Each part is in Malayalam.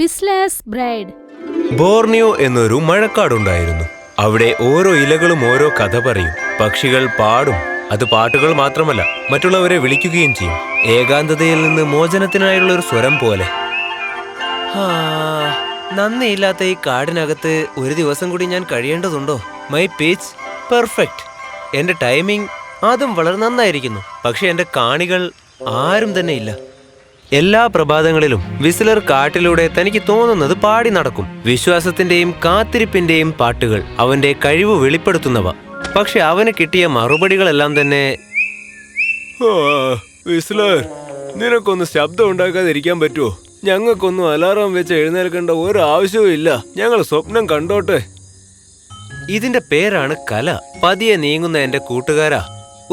വിസ്ലേഴ്സ് ബ്രൈഡ്. ബോർണിയോ എന്നൊരു മഴക്കാടുണ്ടായിരുന്നു. അവിടെ ഓരോ ഇലകളും ഓരോ കഥ പറയും. പക്ഷികൾ പാടും. അത് പാട്ടുകൾ മാത്രമല്ല, മറ്റുള്ളവരെ വിളിക്കുകയും ചെയ്യും. ഏകാന്തതയിൽ നിന്ന് മോചനത്തിനായുള്ള ഒരു സ്വരം പോലെ. നന്ദിയില്ലാത്ത ഈ കാടിനകത്ത് ഒരു ദിവസം കൂടി ഞാൻ കഴിയേണ്ടതുണ്ടോ? My pitch perfect. എന്റെ ടൈമിംഗ് അതും വളരെ നന്നായിരിക്കുന്നു. പക്ഷെ എന്റെ കാണികൾ ആരും തന്നെ ഇല്ല. എല്ലാ പ്രഭാതങ്ങളിലും വിസിലർ കാട്ടിലൂടെ തനിക്ക് തോന്നുന്നത് പാടി നടക്കും. വിശ്വാസത്തിന്റെയും കാത്തിരിപ്പിന്റെയും പാട്ടുകൾ, അവന്റെ കഴിവ് വെളിപ്പെടുത്തുന്നവ. പക്ഷെ അവന് കിട്ടിയ മറുപടികളെല്ലാം തന്നെ, വിസിലർ, നിനക്കൊന്ന് ശബ്ദം ഉണ്ടാക്കാതിരിക്കാൻ പറ്റുമോ? ഞങ്ങൾക്കൊന്നും അലാറം വെച്ച് എഴുന്നേൽക്കേണ്ട ഒരു ആവശ്യവും ഇല്ല. ഞങ്ങൾ സ്വപ്നം കണ്ടോട്ടെ. ഇതിന്റെ പേരാണ് കല. പതിയെ നീങ്ങുന്ന എന്റെ കൂട്ടുകാരാ,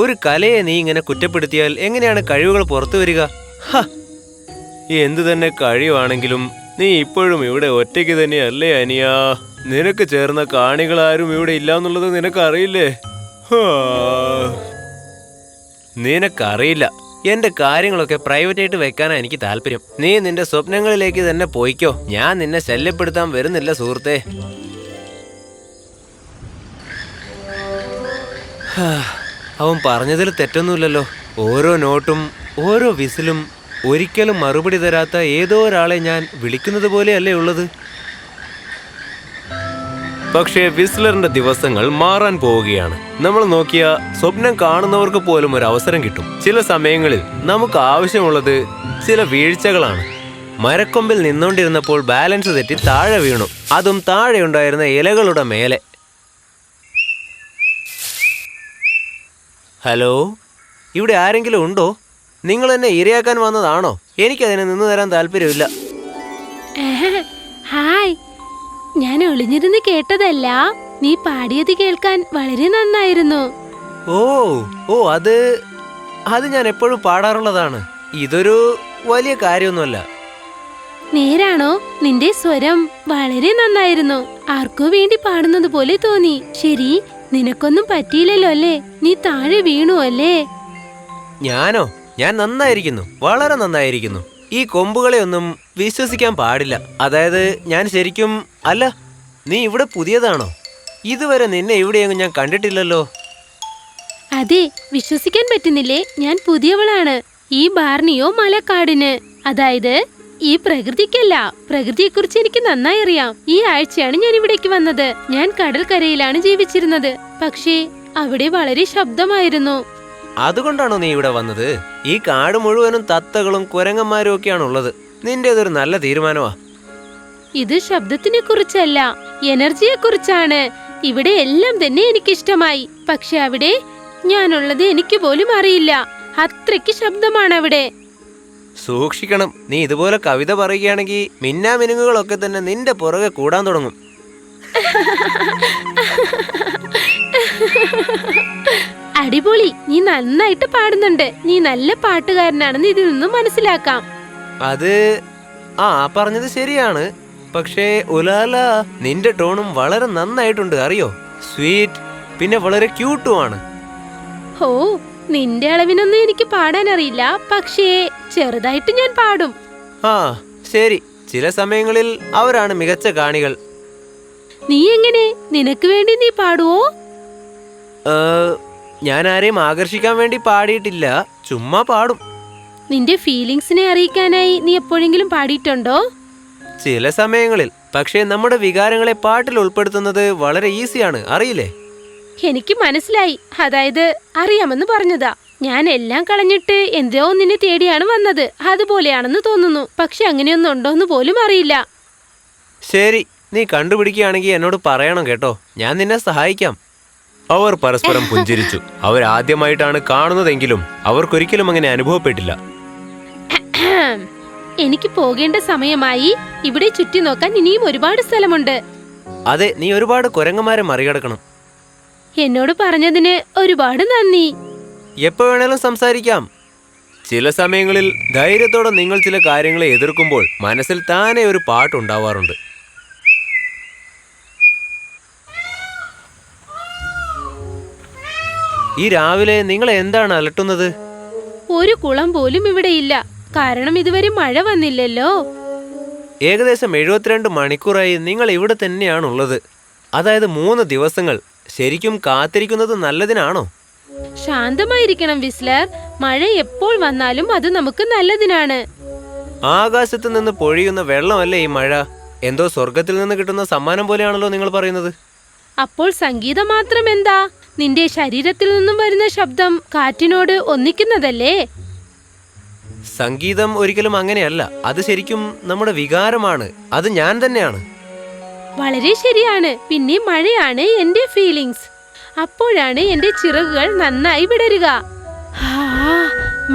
ഒരു കലയെ നീ ഇങ്ങനെ കുറ്റപ്പെടുത്തിയാൽ എങ്ങനെയാണ് കഴിവുകൾ പുറത്തു വരിക? എന്തു തന്നെ കഴിവാണെങ്കിലും നീ ഇപ്പോഴും ഇവിടെ ഒറ്റയ്ക്ക് തന്നെയല്ലേ അനിയാ? നിനക്ക് ചേർന്ന കാണികളാരും ഇവിടെ ഇല്ലാന്നുള്ളത് നിനക്കറിയില്ലേ? നിനക്കറിയില്ല. എന്റെ കാര്യങ്ങളൊക്കെ പ്രൈവറ്റ് ആയിട്ട് വെക്കാനാ എനിക്ക് താല്പര്യം. നീ നിന്റെ സ്വപ്നങ്ങളിലേക്ക് തന്നെ പോയിക്കോ. ഞാൻ നിന്നെ ശല്യപ്പെടുത്താൻ വരുന്നില്ല സുഹൃത്തേ. അവൻ പറഞ്ഞതിൽ തെറ്റൊന്നുമില്ലല്ലോ. ഓരോ നോട്ടും ഓരോ വിസിലും ഒരിക്കലും മറുപടി തരാത്ത ഏതോ ഒരാളെ ഞാൻ വിളിക്കുന്നത് പോലെയല്ലേ ഉള്ളത്. പക്ഷേ വിസ്ലറിന്റെ ദിവസങ്ങൾ മാറാൻ പോവുകയാണ്. നമ്മൾ നോക്കിയ സ്വപ്നം കാണുന്നവർക്ക് പോലും ഒരു അവസരം കിട്ടും. ചില സമയങ്ങളിൽ നമുക്ക് ആവശ്യമുള്ളത് ചില വീഴ്ചകളാണ്. മരക്കൊമ്പിൽ നിന്നോണ്ടിരുന്നപ്പോൾ ബാലൻസ് തെറ്റി താഴെ വീണു. അതും താഴെ ഉണ്ടായിരുന്ന ഇലകളുടെ മേലെ. ഹലോ, ഇവിടെ ആരെങ്കിലും ഉണ്ടോ? നിങ്ങൾ എന്നെ ഇരയാക്കാൻ വന്നതാണോ? എനിക്കതിനെ നിന്ന് തരാൻ താല്പര്യമില്ല. ഹായ്, ഞാൻ ഒളിഞ്ഞിരുന്ന് കേട്ടതല്ല. നീ പാടിയത് കേൾക്കാൻ വളരെ നന്നായിരുന്നു. ഓ അത് ഞാൻ എപ്പോഴും പാടാറുള്ളതാണ്. ഇതൊരു വലിയ കാര്യമൊന്നുമല്ല. നേരാണോ? നിന്റെ സ്വരം വളരെ നന്നായിരുന്നു. ആർക്കോ വേണ്ടി പാടുന്നത് പോലെ തോന്നി. ശരി, നിനക്കൊന്നും പറ്റിയില്ലല്ലോ അല്ലേ? നീ താഴെ വീണു അല്ലേ? ഞാനോ? ഞാൻ നന്നായിരിക്കുന്നു, വളരെ നന്നായിരിക്കുന്നു. ഈ കൊമ്പുകളെ ഒന്നും വിശ്വസിക്കാൻ പാടില്ല. അതായത് ഞാൻ ശരിക്കും അല്ല. നീ ഇവിടെ പുതിയതാണോ? ഇതുവരെ നിന്നെ ഇവിടെയൊന്നും ഞാൻ കണ്ടിട്ടില്ലല്ലോ. അതെ, വിശ്വസിക്കാൻ പറ്റുന്നില്ലേ? ഞാൻ പുതിയവളാണ്. ഈ ബാർണിയോ മലക്കാടിന്, അതായത് ഈ പ്രകൃതിക്കല്ല. പ്രകൃതിയെക്കുറിച്ച് എനിക്ക് നന്നായി അറിയാം. ഈ ആഴ്ചയാണ് ഞാൻ ഇവിടേക്ക് വന്നത്. ഞാൻ കടൽക്കരയിലാണ് ജീവിച്ചിരുന്നത്. പക്ഷേ അവിടെ വളരെ ശബ്ദമായിരുന്നു. അതുകൊണ്ടാണോ നീ ഇവിടെ വന്നത്? ഈ കാട് മുഴുവനും തത്തകളും കുരങ്ങന്മാരും ഒക്കെയാണ് ഉള്ളത്. നിന്റേതൊരു നല്ല തീരുമാനമാ. ഇത് ശബ്ദത്തിനെ കുറിച്ചല്ല, എനർജിയെ കുറിച്ചാണ്. ഇവിടെ എല്ലാം തന്നെ എനിക്കിഷ്ടമായി. പക്ഷെ അവിടെ ഞാനുള്ളത് എനിക്ക് പോലും അറിയില്ല. അത്രയ്ക്ക് ശബ്ദമാണ് അവിടെ. സൂക്ഷിക്കണം. നീ ഇതുപോലെ കവിത പറയുകയാണെങ്കിൽ മിന്നാമിനുങ്ങുകളൊക്കെ തന്നെ നിന്റെ പുറകെ കൂടാൻ തുടങ്ങും. അടിപൊളി, നീ നന്നായിട്ട് പാടുന്നുണ്ട്. നീ നല്ല പാട്ടുകാരനാണെന്ന് ഇതിൽ നിന്നും മനസ്സിലാക്കാം. അത് പറഞ്ഞത് ശരിയാണ്. പക്ഷേ ഉലാല, നിന്റെ ടോണും വളരെ നന്നായിട്ടുണ്ട്, അറിയോ? സ്വീറ്റ്, പിന്നെ വളരെ ക്യൂട്ടുമാണ്. ഓ, നിന്റെ അളവിനൊന്നും എനിക്ക് പാടാൻ അറിയില്ല. പക്ഷേ ചെറുതായിട്ട് ഞാൻ പാടും. ശരി. ചില സമയങ്ങളിൽ അവരാണ് മികച്ച കാണികൾ. നീ എങ്ങനെ? നിനക്ക് വേണ്ടി നീ പാടുവോ? ഞാൻ ആരെയും ആകർഷിക്കാൻ വേണ്ടി പാടിയിട്ടില്ല, ചുമ്മാ പാടും. നിന്റെ ഫീലിങ്സിനെ അറിയിക്കാനായി നീ എപ്പോഴെങ്കിലും പാടിയിട്ടുണ്ടോ? ചില സമയങ്ങളിൽ. പക്ഷേ നമ്മുടെ വികാരങ്ങളെ പാട്ടിൽ ഉൾപ്പെടുത്തുന്നത് വളരെ ഈസിയാണ്, അറിയില്ലേ? എനിക്ക് മനസ്സിലായി. അതായത് അറിയാമെന്ന് പറഞ്ഞതാ. ഞാൻ എല്ലാം കളഞ്ഞിട്ട് എന്തോ നിന്നെ തേടിയാണ് വന്നത്. അതുപോലെയാണെന്ന് തോന്നുന്നു. പക്ഷെ അങ്ങനെയൊന്നും ഉണ്ടോന്ന് പോലും അറിയില്ല. ശരി, നീ കണ്ടുപിടിക്കുകയാണെങ്കിൽ എന്നോട് പറയണം കേട്ടോ. ഞാൻ നിന്നെ സഹായിക്കാം. അവർ പരസ്പരം പുഞ്ചിരിച്ചു. അവരാദ്യമായിട്ടാണ് കാണുന്നതെങ്കിലും അവർക്കൊരിക്കലും അങ്ങനെ അനുഭവപ്പെട്ടില്ല. എനിക്ക് പോകേണ്ട സമയമായി. ഇവിടെ ചുറ്റി നോക്കാൻ ഇനിയും ഒരുപാട് സ്ഥലമുണ്ട്. അതെ, നീ ഒരുപാട് കുരങ്ങന്മാരെ മറികടക്കണം. എന്നോട് പറഞ്ഞതിന് ഒരുപാട് നന്ദി. എപ്പോ വേണേലും സംസാരിക്കാം. ചില സമയങ്ങളിൽ ധൈര്യത്തോടെ നിങ്ങൾ ചില കാര്യങ്ങളെ എതിർക്കുമ്പോൾ മനസ്സിൽ താനെ ഒരു പാട്ടുണ്ടാവാറുണ്ട്. ഈ രാവിലെ നിങ്ങൾ എന്താണ് അലട്ടുന്നത്? ഒരു കുളം പോലും ഇവിടെ ഇല്ല. കാരണം ഇതുവരെ മഴ വന്നില്ലല്ലോ. ഏകദേശം 72 മണിക്കൂറായി നിങ്ങൾ ഇവിടെ തന്നെയാണുള്ളത്. അതായത് 3 ദിവസങ്ങൾ. ശരിക്കും കാത്തിരിക്കുന്നത് നല്ലതിനാണോ? ശാന്തമായിരിക്കണം വിസ്ലർ. മഴ എപ്പോൾ വന്നാലും അത് നമുക്ക് നല്ലതിനാണ്. ആകാശത്ത് നിന്ന് പൊഴിയുന്ന വെള്ളമല്ലേ ഈ മഴ? എന്തോ സ്വർഗത്തിൽ നിന്ന് കിട്ടുന്ന സമ്മാനം പോലെയാണല്ലോ നിങ്ങൾ പറയുന്നത്. അപ്പോൾ സംഗീതം മാത്രം എന്താ? നിന്റെ ശരീരത്തിൽ നിന്നും വരുന്ന ശബ്ദം കാറ്റിനോട് ഒന്നിക്കുന്നതല്ലേ? സംഗീതം ഒരിക്കലും അങ്ങനെയല്ല. അത് ശരിക്കും നമ്മുടെ വികാരമാണ്. അത് ഞാൻ തന്നെയാണ്. വളരെ ശരിയാണ്. പിന്നെ മഴയാണ് എന്റെ ഫീലിങ്സ്. അപ്പോഴാണ് എന്റെ ചിറകുകൾ നന്നായി വിടരുക.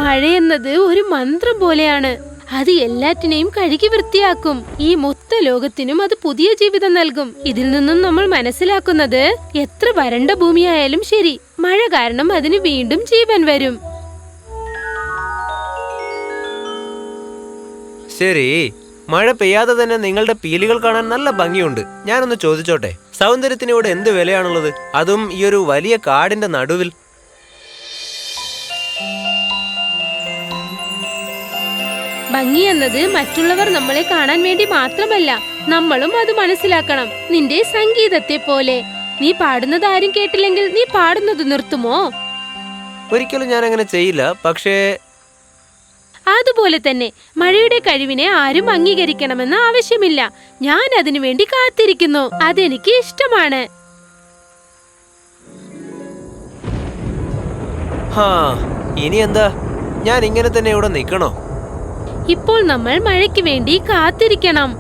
മഴയെന്നത് ഒരു മന്ത്രം പോലെയാണ്. അത് എല്ലാറ്റിനെയും കഴുകി വൃത്തിയാക്കും. ഈ മൊത്ത ലോകത്തിനും അത് പുതിയ ജീവിതം നൽകും. ഇതിൽ നിന്നും നമ്മൾ മനസ്സിലാക്കുന്നത്, എത്ര വരണ്ട ഭൂമിയായാലും ശരി, മഴ കാരണം അതിന് വീണ്ടും ജീവൻ വരും. ശരി, മഴ പെയ്യാതെ തന്നെ നിങ്ങളുടെ പീലികൾ കാണാൻ നല്ല ഭംഗിയുണ്ട്. ഞാനൊന്ന് ചോദിച്ചോട്ടെ, സൗന്ദര്യത്തിന് ഇവിടെ എന്ത് വിലയാണുള്ളത്? അതും ഈ ഒരു വലിയ കാടിന്റെ നടുവിൽ. ഭംഗി എന്നത് മറ്റുള്ളവർ നമ്മളെ കാണാൻ വേണ്ടി മാത്രമല്ല, നമ്മളും അത് മനസ്സിലാക്കണം. നിന്റെ സംഗീതത്തെ പോലെ. നീ പാടുന്നത് ആരും കേട്ടില്ലെങ്കിൽ നീ പാടുന്നത് നിർത്തുമോ? ഒരിക്കലും ഞാൻ അങ്ങനെ ചെയ്യില്ല. പക്ഷേ അതുപോലെ തന്നെ മഴയുടെ കഴിവിനെ ആരും അംഗീകരിക്കണമെന്ന് ആവശ്യമില്ല. ഞാൻ അതിനു വേണ്ടി കാത്തിരിക്കുന്നു. അതെനിക്ക് ഇഷ്ടമാണ്. ഇനി എന്താ? ഞാൻ ഇങ്ങനെ തന്നെ ഇവിടെ നിൽക്കണോ? ഇപ്പോൾ നമ്മൾ മഴയ്ക്ക് വേണ്ടി കാത്തിരിക്കണം.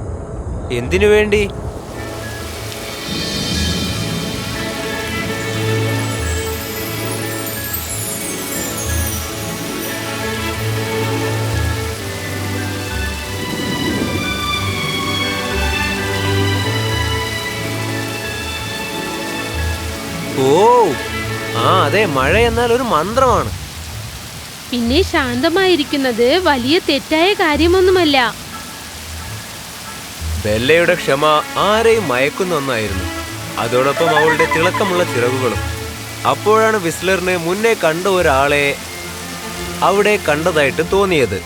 എന്തിനു വേണ്ടി? അതെ, മഴ എന്നാൽ ഒരു മന്ത്രമാണ്. പിന്നെ ശാന്തമായിരിക്കുന്നത് വലിയ തെറ്റായ കാര്യമൊന്നുമല്ല. ബെല്ലയുടെ ക്ഷമ ആരെയും മയക്കുന്ന ഒന്നായിരുന്നു. അതോടൊപ്പം അവളുടെ തിളക്കമുള്ള ചിറകുകളും. അപ്പോഴാണ് വിസ്ലറിന് മുന്നേ കണ്ട ഒരാളെ അവിടെ കണ്ടതായിട്ട് തോന്നിയത്.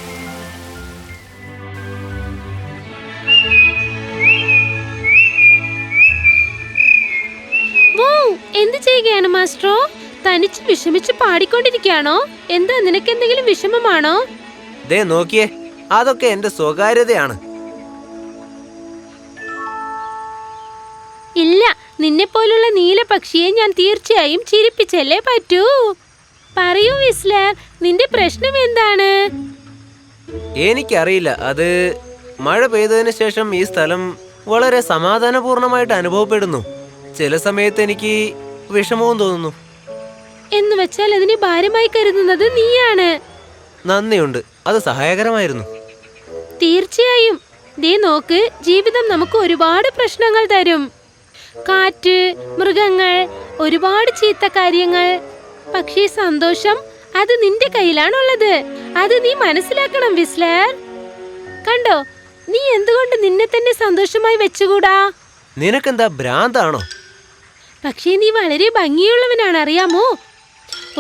എന്ത് ചെയ്യുകയാണ് മാസ്റ്ററോ? തനിച്ച് വിഷമിച്ച് പാടിക്കൊണ്ടിരിക്കുകയാണോ? എന്താ, നിനക്ക് എന്തെങ്കിലും വിഷമമാണോ? ദേ നോക്കിയേ, അതൊക്കെ എന്റെ സ്വകാര്യതയാണ്. ഇല്ല, നിന്നെ പോലുള്ള നീല പക്ഷിയെ ഞാൻ തീർച്ചയായും ചിരിപ്പിച്ചല്ലേ പറ്റൂ. പറയൂ വിസ്ലർ, നിന്റെ പ്രശ്നം എന്താണ്? എനിക്കറിയില്ല. അത് മഴ പെയ്തതിനു ശേഷം ഈ സ്ഥലം വളരെ സമാധാനപൂർണമായിട്ട് അനുഭവപ്പെടുന്നു. ചില സമയത്ത് എനിക്ക് വിഷമവും തോന്നുന്നു. എന്ന് വെച്ചാൽ അതിനെ ഭാരമായി കരുതുന്നത് നീയാണ്. നന്ദിയുണ്ട്, അത് സഹായകരമായിരുന്നു. തീർച്ചയായും. ദേ നോക്ക്, ജീവിതം നമുക്ക് ഒരുപാട് പ്രശ്നങ്ങൾ തരും. കാറ്റ്, മൃഗങ്ങൾ, ഒരുപാട് ചീത്ത കാര്യങ്ങൾ. പക്ഷേ സന്തോഷം, അത് നിന്റെ കയ്യിലാണുള്ളത്. അത് നീ മനസ്സിലാക്കണം വിസ്ലർ. കണ്ടോ, നീ എന്തുകൊണ്ട് നിന്നെ തന്നെ സന്തോഷമായി വെച്ചുകൂടാ? നിനക്കെന്താ, ഭ്രാന്താണോ? പക്ഷേ നീ വളരെ ഭംഗിയുള്ളവനാണ്, അറിയാമോ?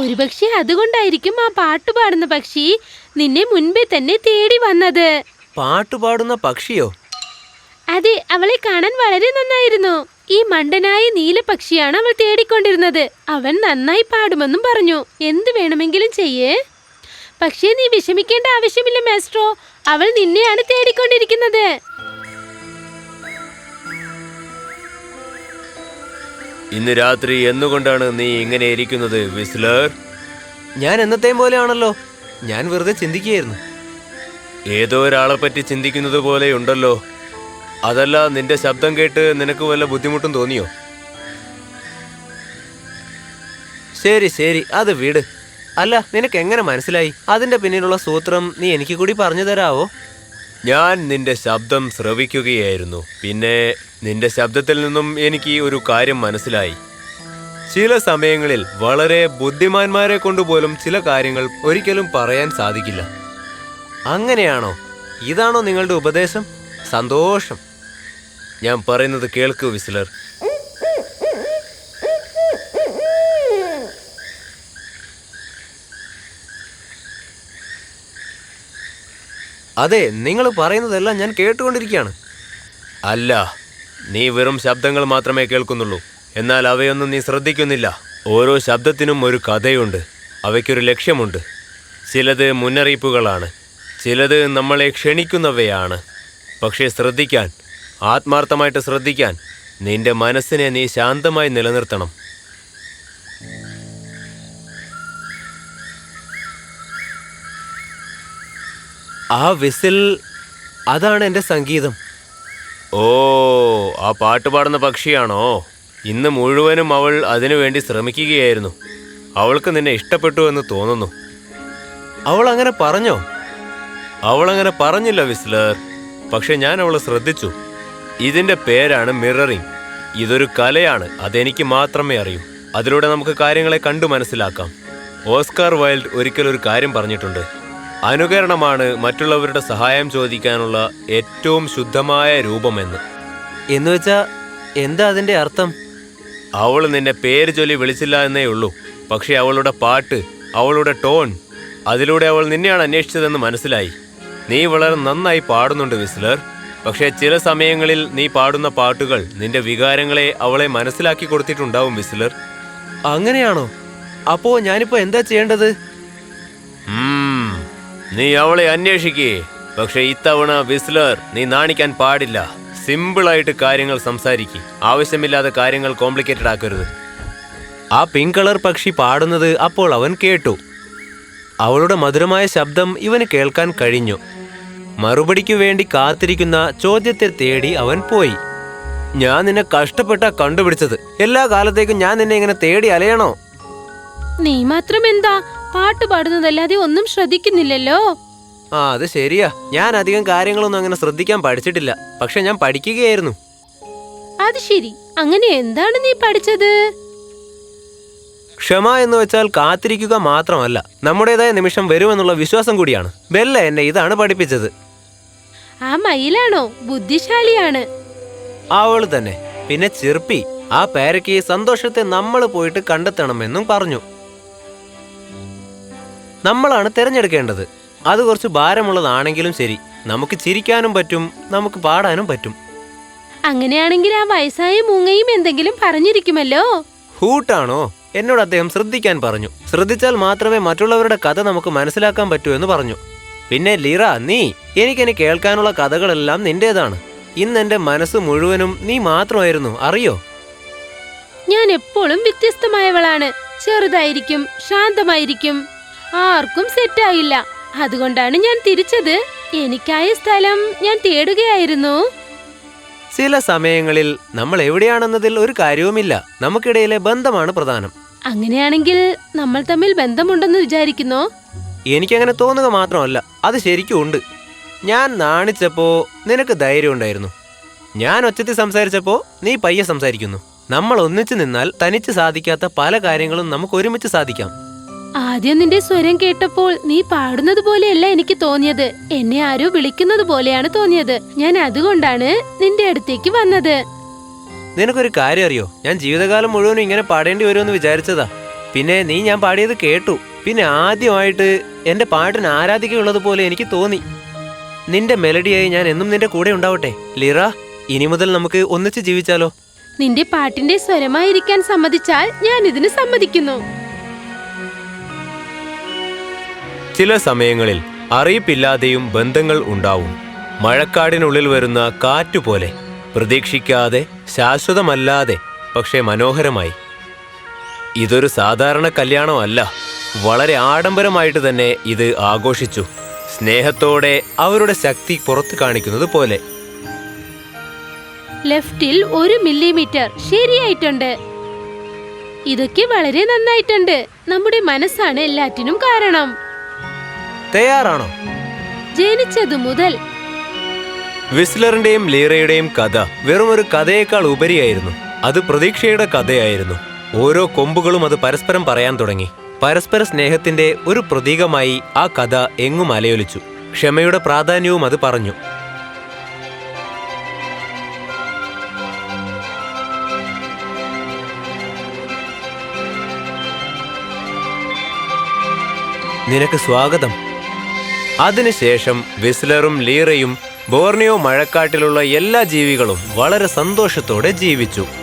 ഒരുപക്ഷെ അതുകൊണ്ടായിരിക്കും ആ പാട്ടുപാടുന്ന പക്ഷി നിന്നെ മുൻപേ തന്നെ തേടി വന്നത്. പാട്ടുപാടുന്ന പക്ഷിയോ? അതെ, അവളെ കാണാൻ വളരെ നന്നായിരുന്നു. ഈ മണ്ടനായ നീല പക്ഷിയാണ് അവൾ തേടിക്കൊണ്ടിരുന്നത്. അവൻ നന്നായി പാടുമെന്നും പറഞ്ഞു. എന്ത് വേണമെങ്കിലും ചെയ്യേ. പക്ഷേ നീ വിഷമിക്കേണ്ട ആവശ്യമില്ല മാസ്ട്രോ, അവൾ നിന്നെയാണ് തേടിക്കൊണ്ടിരിക്കുന്നത്. ഇന്ന് രാത്രി എന്നുകൊണ്ടാണ് നീ ഇങ്ങനെ ഇരിക്കുന്നത് വിസ്ലർ? ഞാൻ എന്നത്തെയും പോലെയാണല്ലോ. ഞാൻ വെറുതെ ചിന്തിക്കുകയായിരുന്നു. ഏതോ ഒരാളെ പറ്റി ചിന്തിക്കുന്നത് പോലെയുണ്ടല്ലോ. അതല്ല, നിന്റെ ശബ്ദം കേട്ട് നിനക്ക് വല്ല ബുദ്ധിമുട്ടും തോന്നിയോ? ശരി ശരി, അത് വിട്. അല്ല, നിനക്ക് എങ്ങനെ മനസ്സിലായി? അതിന്റെ പിന്നിലുള്ള സൂത്രം നീ എനിക്ക് കൂടി പറഞ്ഞു തരാവോ? ഞാൻ നിന്റെ ശബ്ദം ശ്രവിക്കുകയായിരുന്നു. പിന്നെ നിന്റെ ശബ്ദത്തിൽ നിന്നും എനിക്ക് ഒരു കാര്യം മനസ്സിലായി. ചില സമയങ്ങളിൽ വളരെ ബുദ്ധിമാന്മാരെ കൊണ്ടുപോലും ചില കാര്യങ്ങൾ ഒരിക്കലും പറയാൻ സാധിക്കില്ല. അങ്ങനെയാണോ? ഇതാണോ നിങ്ങളുടെ ഉപദേശം? സന്തോഷം. ഞാൻ പറയുന്നത് കേൾക്കൂ വിസ്ലർ. അതെ, നിങ്ങൾ പറയുന്നതെല്ലാം ഞാൻ കേട്ടുകൊണ്ടിരിക്കുകയാണ്. അല്ല, നീ വെറും ശബ്ദങ്ങൾ മാത്രമേ കേൾക്കുന്നുള്ളൂ. എന്നാൽ അവയൊന്നും നീ ശ്രദ്ധിക്കുന്നില്ല. ഓരോ ശബ്ദത്തിനും ഒരു കഥയുണ്ട്, അവയ്ക്കൊരു ലക്ഷ്യമുണ്ട്. ചിലത് മുന്നറിയിപ്പുകളാണ്, ചിലത് നമ്മളെ ക്ഷണിക്കുന്നവയാണ്. പക്ഷേ ശ്രദ്ധിക്കാൻ, ആത്മാർത്ഥമായിട്ട് ശ്രദ്ധിക്കാൻ, നിന്റെ മനസ്സിനെ നീ ശാന്തമായി നിലനിർത്തണം. ആ വിസിൽ, അതാണ് എൻ്റെ സംഗീതം. ഓ, ആ പാട്ട് പാടുന്ന പക്ഷിയാണോ? ഇന്ന് മുഴുവനും അവൾ അതിനുവേണ്ടി ശ്രമിക്കുകയായിരുന്നു. അവൾക്ക് നിന്നെ ഇഷ്ടപ്പെട്ടു എന്ന് തോന്നുന്നു. അവൾ അങ്ങനെ പറഞ്ഞോ? അവൾ അങ്ങനെ പറഞ്ഞില്ല വിസ്ലർ. പക്ഷെ ഞാൻ അവളെ ശ്രദ്ധിച്ചു. ഇതിൻ്റെ പേരാണ് മിററിംഗ്. ഇതൊരു കലയാണ്, അതെനിക്ക് മാത്രമേ അറിയൂ. അതിലൂടെ നമുക്ക് കാര്യങ്ങളെ കണ്ടു മനസ്സിലാക്കാം. ഓസ്കാർ വൈൽഡ് ഒരിക്കലൊരു കാര്യം പറഞ്ഞിട്ടുണ്ട്: അനുകരണമാണ് മറ്റുള്ളവരുടെ സഹായം ചോദിക്കാനുള്ള ഏറ്റവും ശുദ്ധമായ രൂപമെന്ന്. എന്നുവെച്ചാ എന്താ അതിൻ്റെ അർത്ഥം? അവൾ നിന്നെ പേര് ചൊല്ലി വിളിച്ചില്ല എന്നേ ഉള്ളൂ. പക്ഷെ അവളുടെ പാട്ട്, അവളുടെ ടോൺ, അതിലൂടെ അവൾ നിന്നെയാണ് അന്വേഷിച്ചതെന്ന് മനസ്സിലായി. നീ വളരെ നന്നായി പാടുന്നുണ്ട് വിസ്ലർ. പക്ഷേ ചില സമയങ്ങളിൽ നീ പാടുന്ന പാട്ടുകൾ നിന്റെ വികാരങ്ങളെ അവളെ മനസ്സിലാക്കി കൊടുത്തിട്ടുണ്ടാവും വിസ്ലർ. അങ്ങനെയാണോ? അപ്പോ ഞാനിപ്പോ എന്താ ചെയ്യേണ്ടത്? നീ അവളെ അന്വേഷിക്കേ. പക്ഷെ ഇത്തവണ വിസ്ലർ, നീ നാണിക്കാൻ പാടില്ല. സിമ്പിളായിട്ട് കാര്യങ്ങൾ സംസാരിക്കുക. ആവശ്യമില്ലാതെ കാര്യങ്ങൾ കോംപ്ലിക്കേറ്റഡ് ആക്കരുത്. ആ പിങ്ക് കളർ പക്ഷി പാടുന്നത് അപ്പോൾ അവൻ കേട്ടു. അവളുടെ മധുരമായ ശബ്ദം ഇവന് കേൾക്കാൻ കഴിഞ്ഞു. മറുപടിക്കു വേണ്ടി കാത്തിരിക്കുന്ന ചോദ്യത്തെ തേടി അവൻ പോയി. ഞാൻ നിന്നെ കഷ്ടപ്പെട്ടാ കണ്ടുപിടിച്ചത്. എല്ലാ കാലത്തേക്കും ഞാൻ നിന്നെ ഇങ്ങനെ തേടി അലയണോ? നീ മാത്രം എന്താ പാട്ട് പാടുന്നതല്ലാതെ ഒന്നും ശ്രദ്ധിക്കുന്നില്ലല്ലോ. അത് ശരിയാ. ഞാൻ അധികം കാര്യങ്ങളൊന്നും അങ്ങനെ ശ്രദ്ധിക്കാൻ പഠിച്ചിട്ടില്ല. പക്ഷെ ഞാൻ പഠിക്കുകയായിരുന്നു. അത് ശരി. അങ്ങനെ എന്താണ് നീ പഠിച്ചത്? ക്ഷമ എന്ന് വെച്ചാൽ കാത്തിരിക്കുക മാത്രമല്ല, നമ്മുടേതായ നിമിഷം വരുമെന്നുള്ള വിശ്വാസം കൂടിയാണ്. ബെല്ല എന്നെ ഇതാണ് പഠിപ്പിച്ചത്. ആ മയിലാണോ? ബുദ്ധിശാലിയാണ്. അവള് തന്നെ. പിന്നെ ചിർപ്പി, ആ പേരയ്ക്ക് സന്തോഷത്തെ നമ്മൾ പോയിട്ട് കണ്ടെത്തണമെന്നും പറഞ്ഞു. നമ്മളാണ് തിരഞ്ഞെടുക്കേണ്ടത്. അത് കുറച്ച് ഭാരമുള്ളതാണെങ്കിലും ശരി, നമുക്ക് ചിരിക്കാനും പറ്റും, നമുക്ക് പാടാനും പറ്റും. അങ്ങനെയാണെങ്കിൽ ആ വയസ്സായ മൂങ്ങയും എന്തെങ്കിലും പറഞ്ഞിരിക്കുമല്ലോ. ഹൂട്ടാണോ? എന്നോട് അദ്ദേഹം ശ്രദ്ധിക്കാൻ പറഞ്ഞു. ശ്രദ്ധിച്ചാൽ മാത്രമേ മറ്റുള്ളവരുടെ കഥ നമുക്ക് മനസ്സിലാക്കാൻ പറ്റൂ എന്ന് പറഞ്ഞു. പിന്നെ ലിറ, നീ, എനിക്കെന്നെ കേൾക്കാനുള്ള കഥകളെല്ലാം നിന്റേതാണ്. ഇന്ന് എന്റെ മനസ്സ് മുഴുവനും നീ മാത്രമായിരുന്നു, അറിയോ? ഞാൻ എപ്പോഴും വ്യത്യസ്തമായവളാണ്. ചെറുതായിരിക്കും, ശാന്തമായിരിക്കും, ആർക്കും സെറ്റായില്ല. അതുകൊണ്ടാണ് ഞാൻ തിരിച്ചത്. എനിക്കായ സ്ഥലം ഞാൻ തേടുകയായിരുന്നു. ചില സമയങ്ങളിൽ നമ്മൾ എവിടെയാണെന്നതിൽ ഒരു കാര്യവുമില്ല. നമുക്കിടയിലെ ബന്ധമാണ് പ്രധാനം. അങ്ങനെയാണെങ്കിൽ നമ്മൾ തമ്മിൽ ബന്ധമുണ്ടെന്ന് വിചാരിക്കുന്നോ? എനിക്കങ്ങനെ തോന്നുക മാത്രമല്ല, അത് ശരിക്കും ഉണ്ട്. ഞാൻ നാണിച്ചപ്പോ നിനക്ക് ധൈര്യം ഉണ്ടായിരുന്നു. ഞാൻ ഒച്ചത്തിൽ സംസാരിച്ചപ്പോ നീ പയ്യെ സംസാരിക്കുന്നു. നമ്മൾ ഒന്നിച്ചു നിന്നാൽ തനിച്ച് സാധിക്കാത്ത പല കാര്യങ്ങളും നമുക്ക് ഒരുമിച്ച് സാധിക്കാം. ആദ്യം നിന്റെ സ്വരം കേട്ടപ്പോൾ നീ പാടുന്നത് പോലെയല്ല എനിക്ക് തോന്നിയത്. എന്നെ ആരോ വിളിക്കുന്നത് പോലെയാണ് തോന്നിയത്. ഞാൻ അതുകൊണ്ടാണ് നിന്റെ അടുത്തേക്ക് വന്നത്. നിനക്കൊരു കാര്യം അറിയോ? ഞാൻ ജീവിതകാലം മുഴുവനും ഇങ്ങനെ പാടേണ്ടി വരുമെന്ന് വിചാരിച്ചതാ. പിന്നെ നീ ഞാൻ പാടിയത് കേട്ടു. പിന്നെ ആദ്യമായിട്ട് എന്റെ പാട്ടിന് ആരാധികയുള്ളത് പോലെ എനിക്ക് തോന്നി. നിന്റെ മെലഡിയായി ഞാൻ എന്നും നിന്റെ കൂടെ ഉണ്ടാവട്ടെ ലിറ. ഇനി മുതൽ നമുക്ക് ഒന്നിച്ച് ജീവിച്ചാലോ? നിന്റെ പാട്ടിന്റെ സ്വരമായിരിക്കാൻ സമ്മതിച്ചാൽ ഞാൻ ഇതിന് സമ്മതിക്കുന്നു. ചില സമയങ്ങളിൽ അറിയിപ്പില്ലാതെയും ബന്ധങ്ങൾ ഉണ്ടാവും. മഴക്കാടിനുള്ളിൽ വരുന്ന കാറ്റുപോലെ, പ്രതീക്ഷിക്കാതെ, ശാശ്വതമല്ലാതെ, പക്ഷേ മനോഹരമായി. ഇതൊരു സാധാരണ കല്യാണമല്ല. വളരെ ആഡംബരമായിട്ട് തന്നെ ഇത് ആഘോഷിച്ചു. സ്നേഹത്തോടെ അവരുടെ ശക്തി പുറത്തു കാണിക്കുന്നത് പോലെ. ലെഫ്റ്റിൽ 1 മില്ലിമീറ്റർ ശരിയായിട്ടുണ്ട്. ഇതൊക്കെ വളരെ നന്നായിട്ടുണ്ട്. നമ്മുടെ മനസ്സാണ് എല്ലാറ്റിനും കാരണം. തയ്യാറാണോ? ജനിച്ചതു മുതൽ. വിസ്ലറിന്റെയും ലീറയുടെയും കഥ വെറും ഒരു കഥയേക്കാൾ ഉപരിയായിരുന്നു. അത് പ്രതീക്ഷയുടെ കഥയായിരുന്നു. ഓരോ കൊമ്പുകളും അത് പരസ്പരം പറയാൻ തുടങ്ങി. പരസ്പര സ്നേഹത്തിന്റെ ഒരു പ്രതീകമായി ആ കഥ എങ്ങും അലയൊലിച്ചു. ക്ഷമയുടെ പ്രാധാന്യവും അത് പറഞ്ഞു. നിനക്ക് സ്വാഗതം. അതിനുശേഷം വിസ്ലറും ലീറയും ബോർണിയോ മഴക്കാട്ടിലുള്ള എല്ലാ ജീവികളും വളരെ സന്തോഷത്തോടെ ജീവിച്ചു.